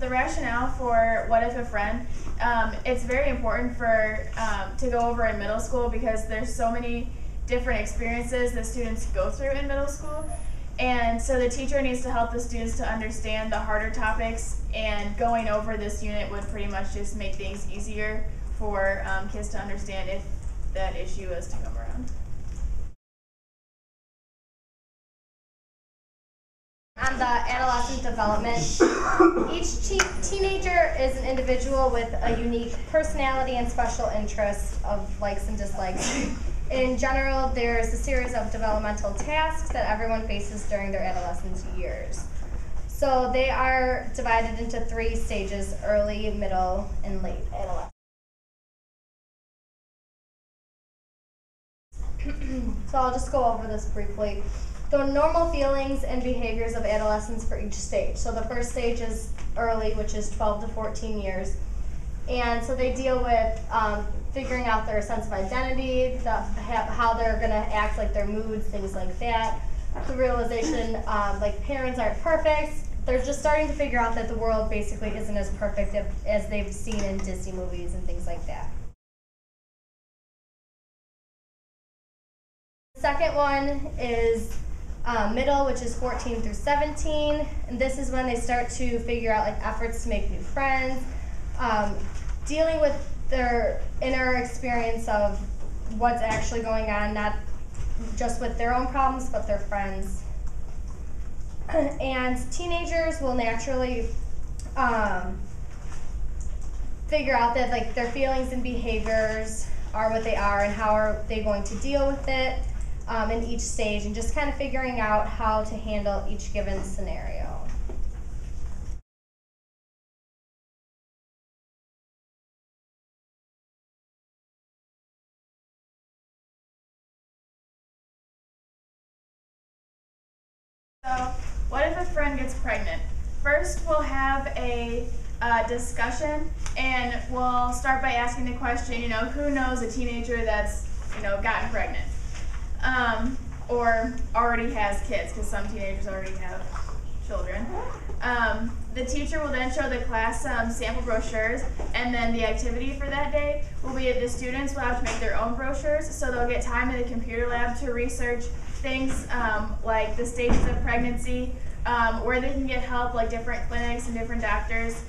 The rationale for What If a Friend, it's very important for to go over in middle school because there's so many different experiences that students go through in middle school. And so the teacher needs to help the students to understand the harder topics, and going over this unit would pretty much just make things easier for kids to understand if that issue is to come around. On the adolescent development, each teenager is an individual with a unique personality and special interests of likes and dislikes. In general, there's a series of developmental tasks that everyone faces during their adolescence years. So they are divided into 3 stages: early, middle, and late adolescence. So I'll just go over this briefly. The normal feelings and behaviors of adolescents for each stage. So the first stage is early, which is 12 to 14 years. And so they deal with figuring out their sense of identity, how they're going to act, like their moods, things like that. The realization like parents aren't perfect. They're just starting to figure out that the world basically isn't as perfect as they've seen in Disney movies and things like that. The second one is middle, which is 14 through 17, and this is when they start to figure out like efforts to make new friends, dealing with their inner experience of what's actually going on, not just with their own problems, but their friends. And teenagers will naturally figure out that like their feelings and behaviors are what they are, and how are they going to deal with it in each stage, and just kind of figuring out how to handle each given scenario. So, what if a friend gets pregnant? First, we'll have a discussion, and we'll start by asking the question, who knows a teenager that's, gotten pregnant? Or already has kids, because some teenagers already have children. The teacher will then show the class some sample brochures, and then the activity for that day will be that the students will have to make their own brochures, so they'll get time in the computer lab to research things like the stages of pregnancy, where they can get help, like different clinics and different doctors,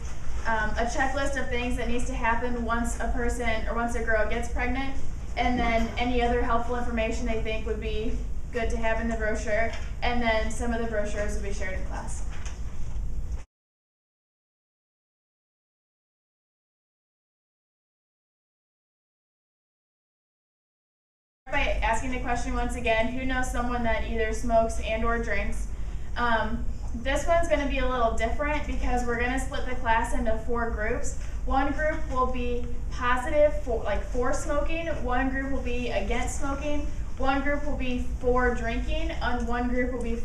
a checklist of things that needs to happen once a person or once a girl gets pregnant, and then any other helpful information they think would be good to have in the brochure, and then some of the brochures will be shared in class. By asking the question once again, who knows someone that either smokes and or drinks? This one's going to be a little different because we're going to split the class into 4 groups. One group will be positive for smoking, one group will be against smoking, one group will be for drinking, and one group will be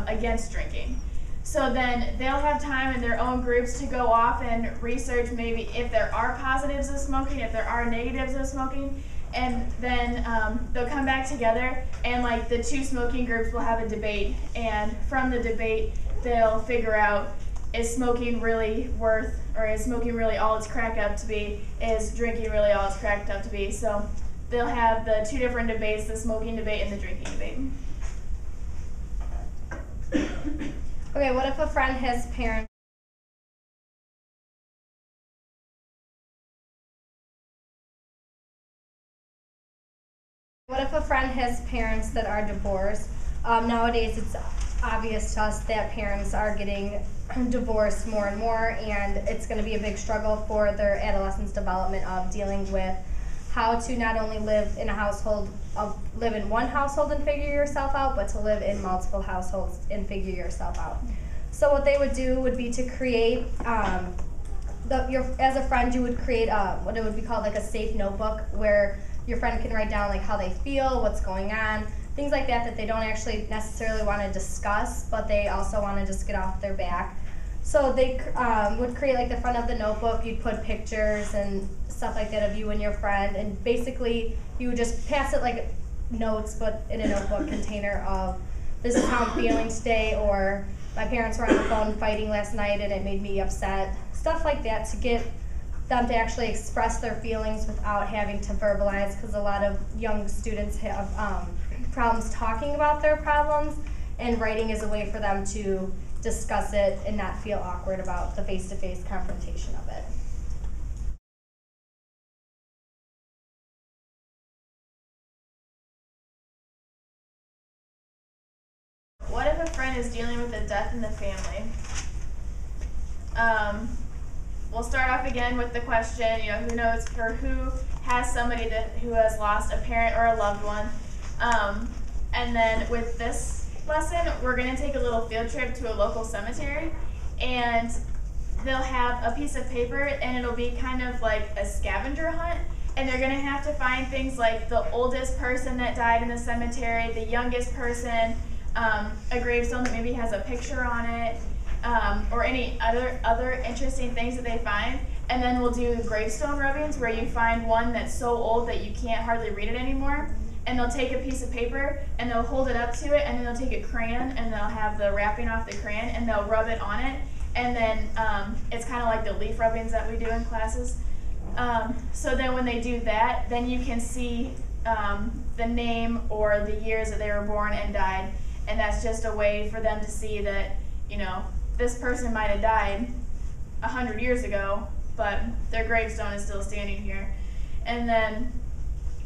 against drinking. So then they'll have time in their own groups to go off and research maybe if there are positives of smoking, if there are negatives of smoking, and then they'll come back together, and like the 2 smoking groups will have a debate, and from the debate they'll figure out, is smoking really worth, or is smoking really all it's cracked up to be? Is drinking really all it's cracked up to be? So they'll have the 2 different debates, the smoking debate and the drinking debate. Okay, what if a friend has parents? What if a friend has parents that are divorced? Nowadays it's obvious to us that parents are getting divorced more and more, and it's going to be a big struggle for their adolescence development of dealing with how to not only live in a household, live in one household and figure yourself out, but to live in multiple households and figure yourself out. So what they would do would be to create, as a friend, you would create what it would be called like a safe notebook, where your friend can write down like how they feel, what's going on, things like that they don't actually necessarily want to discuss, but they also want to just get off their back. So they would create like the front of the notebook, you'd put pictures and stuff like that of you and your friend, and basically you would just pass it like notes, but in a notebook container of, this is how I'm feeling today, or my parents were on the phone fighting last night and it made me upset. Stuff like that to get them to actually express their feelings without having to verbalize, because a lot of young students have problems talking about their problems, and writing is a way for them to discuss it and not feel awkward about the face-to-face confrontation of it. What if a friend is dealing with a death in the family? We'll start off again with the question, who knows or who has somebody who has lost a parent or a loved one. And then with this lesson, we're going to take a little field trip to a local cemetery, and they'll have a piece of paper, and it'll be kind of like a scavenger hunt, and they're going to have to find things like the oldest person that died in the cemetery, the youngest person, a gravestone that maybe has a picture on it, or any other interesting things that they find. And then we'll do gravestone rubbings, where you find one that's so old that you can't hardly read it anymore, and they'll take a piece of paper and they'll hold it up to it, and then they'll take a crayon and they'll have the wrapping off the crayon and they'll rub it on it, and then it's kind of like the leaf rubbings that we do in classes. So then when they do that, then you can see the name or the years that they were born and died, and that's just a way for them to see that, this person might have died 100 years ago, but their gravestone is still standing here. And then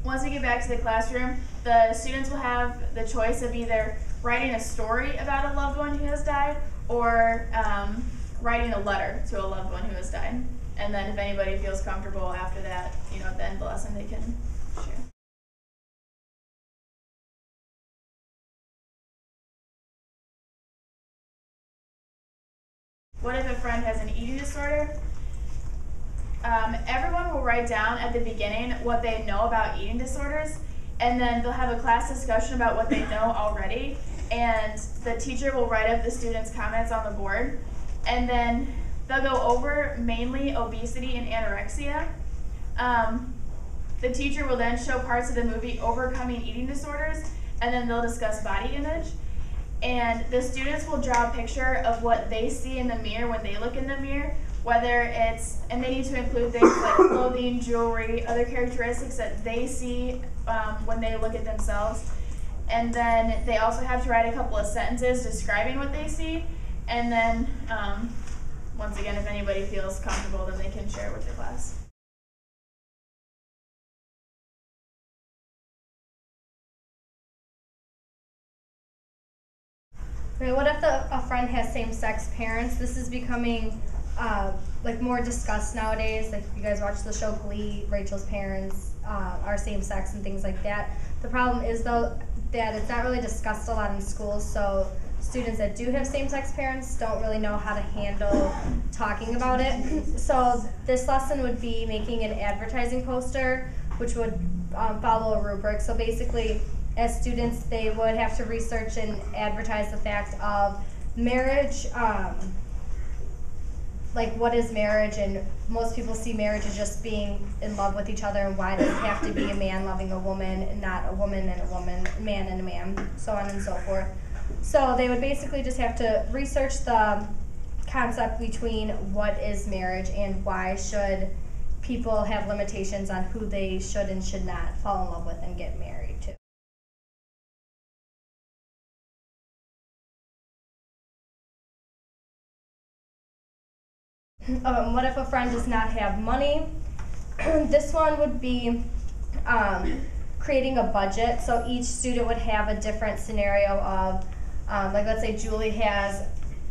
once we get back to the classroom, the students will have the choice of either writing a story about a loved one who has died, or writing a letter to a loved one who has died. And then if anybody feels comfortable after that, at the end of the lesson, they can share. What if a friend has an eating disorder? Everyone will write down at the beginning what they know about eating disorders, and then they'll have a class discussion about what they know already, and the teacher will write up the students' comments on the board, and then they'll go over mainly obesity and anorexia. The teacher will then show parts of the movie Overcoming Eating Disorders, and then they'll discuss body image. And the students will draw a picture of what they see in the mirror when they look in the mirror, whether it's, and they need to include things like clothing, jewelry, other characteristics that they see when they look at themselves. And then they also have to write a couple of sentences describing what they see. And then, once again, if anybody feels comfortable, then they can share it with the class. Okay, what if a friend has same-sex parents? This is becoming more discussed nowadays. Like, if you guys watch the show Glee, Rachel's parents are same-sex and things like that. The problem is, though, that it's not really discussed a lot in schools, so students that do have same-sex parents don't really know how to handle talking about it. So this lesson would be making an advertising poster, which would follow a rubric. So basically, as students, they would have to research and advertise the fact of marriage, what is marriage, and most people see marriage as just being in love with each other, and why does it have to be a man loving a woman and not a woman and a woman, a man and a man, so on and so forth. So they would basically just have to research the concept between what is marriage and why should people have limitations on who they should and should not fall in love with and get married to. What if a friend does not have money? This one would be creating a budget. So each student would have a different scenario of, let's say Julie has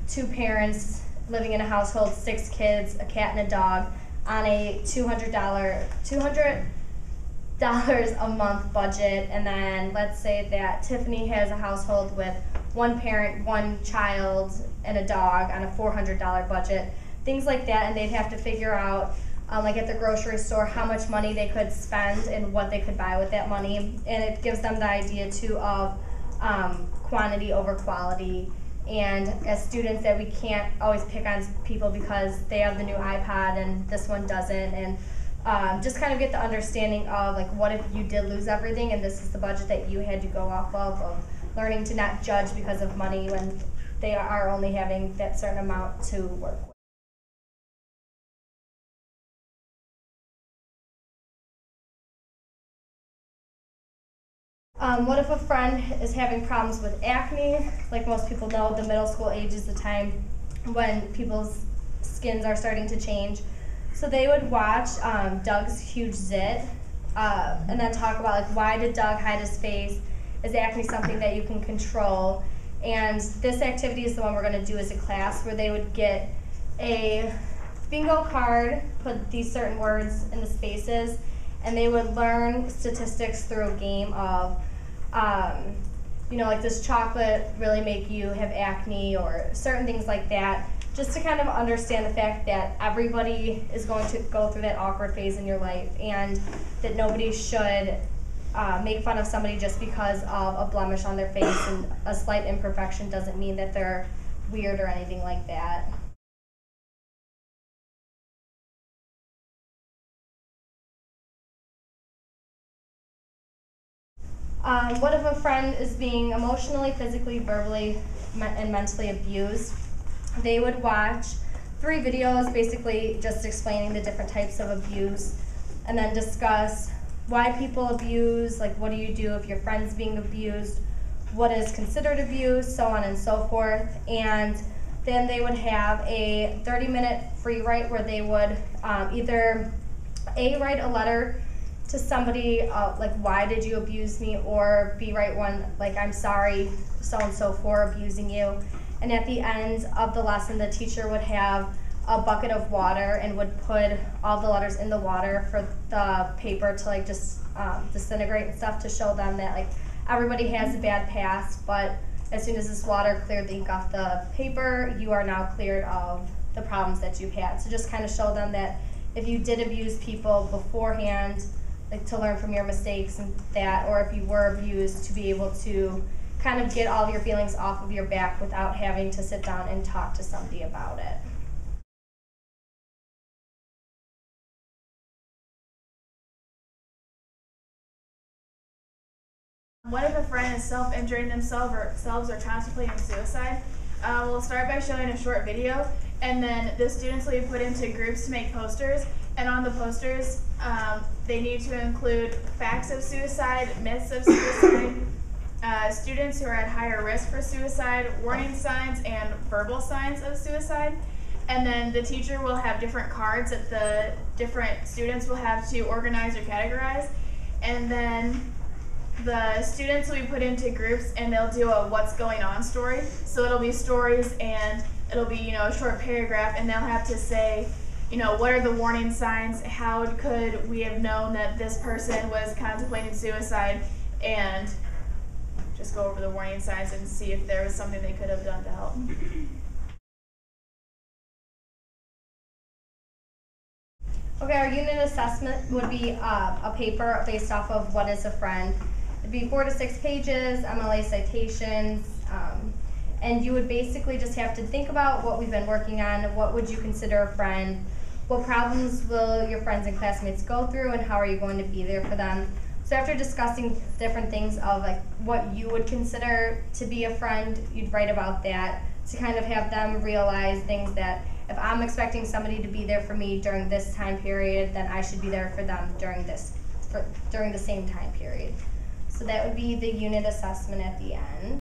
2 parents living in a household, 6 kids, a cat and a dog, on a $200 a month budget. And then let's say that Tiffany has a household with 1 parent, 1 child, and a dog on a $400 budget. Things like that, and they'd have to figure out, at the grocery store, how much money they could spend and what they could buy with that money. And it gives them the idea, too, of quantity over quality. And as students, that we can't always pick on people because they have the new iPod and this one doesn't. And just kind of get the understanding of, what if you did lose everything and this is the budget that you had to go off of learning to not judge because of money when they are only having that certain amount to work with. What if a friend is having problems with acne? Like most people know, the middle school age is the time when people's skins are starting to change. So they would watch Doug's Huge Zit and then talk about like, why did Doug hide his face? Is acne something that you can control? And this activity is the one we're going to do as a class, where they would get a bingo card, put these certain words in the spaces, and they would learn statistics through a game of, you know, like, does chocolate really make you have acne, or certain things like that, just to kind of understand the fact that everybody is going to go through that awkward phase in your life, and that nobody should make fun of somebody just because of a blemish on their face, and a slight imperfection doesn't mean that they're weird or anything like that. What if a friend is being emotionally, physically, verbally, and mentally abused? They would watch 3 videos basically just explaining the different types of abuse, and then discuss why people abuse, like what do you do if your friend's being abused, what is considered abuse, so on and so forth. And then they would have a 30-minute free write where they would either A, write a letter to somebody like, why did you abuse me, or B, write one like, I'm sorry so-and-so for abusing you. And at the end of the lesson, the teacher would have a bucket of water and would put all the letters in the water for the paper to like just disintegrate and stuff, to show them that like everybody has a bad past, but as soon as this water cleared the ink off the paper, you are now cleared of the problems that you've had. So just kind of show them that if you did abuse people beforehand, like to learn from your mistakes and that, or if you were abused, to be able to kind of get all of your feelings off of your back without having to sit down and talk to somebody about it. What if a friend is self-injuring themselves or contemplating suicide? We'll start by showing a short video, and then the students will be put into groups to make posters, and on the posters they need to include facts of suicide, myths of suicide, students who are at higher risk for suicide, warning signs, and verbal signs of suicide. And then the teacher will have different cards that the different students will have to organize or categorize, and then the students will be put into groups and they'll do a what's going on story. So it'll be stories, and it'll be, you know, a short paragraph, and they'll have to say, you know, what are the warning signs? How could we have known that this person was contemplating suicide? And just go over the warning signs and see if there was something they could have done to help. Okay, our unit assessment would be a paper based off of what is a friend. It'd be 4 to 6 pages, MLA citations, and you would basically just have to think about what we've been working on. What would you consider a friend? What problems will your friends and classmates go through, and how are you going to be there for them? So after discussing different things of like what you would consider to be a friend, you'd write about that to kind of have them realize things that if I'm expecting somebody to be there for me during this time period, then I should be there for them during the same time period. So that would be the unit assessment at the end.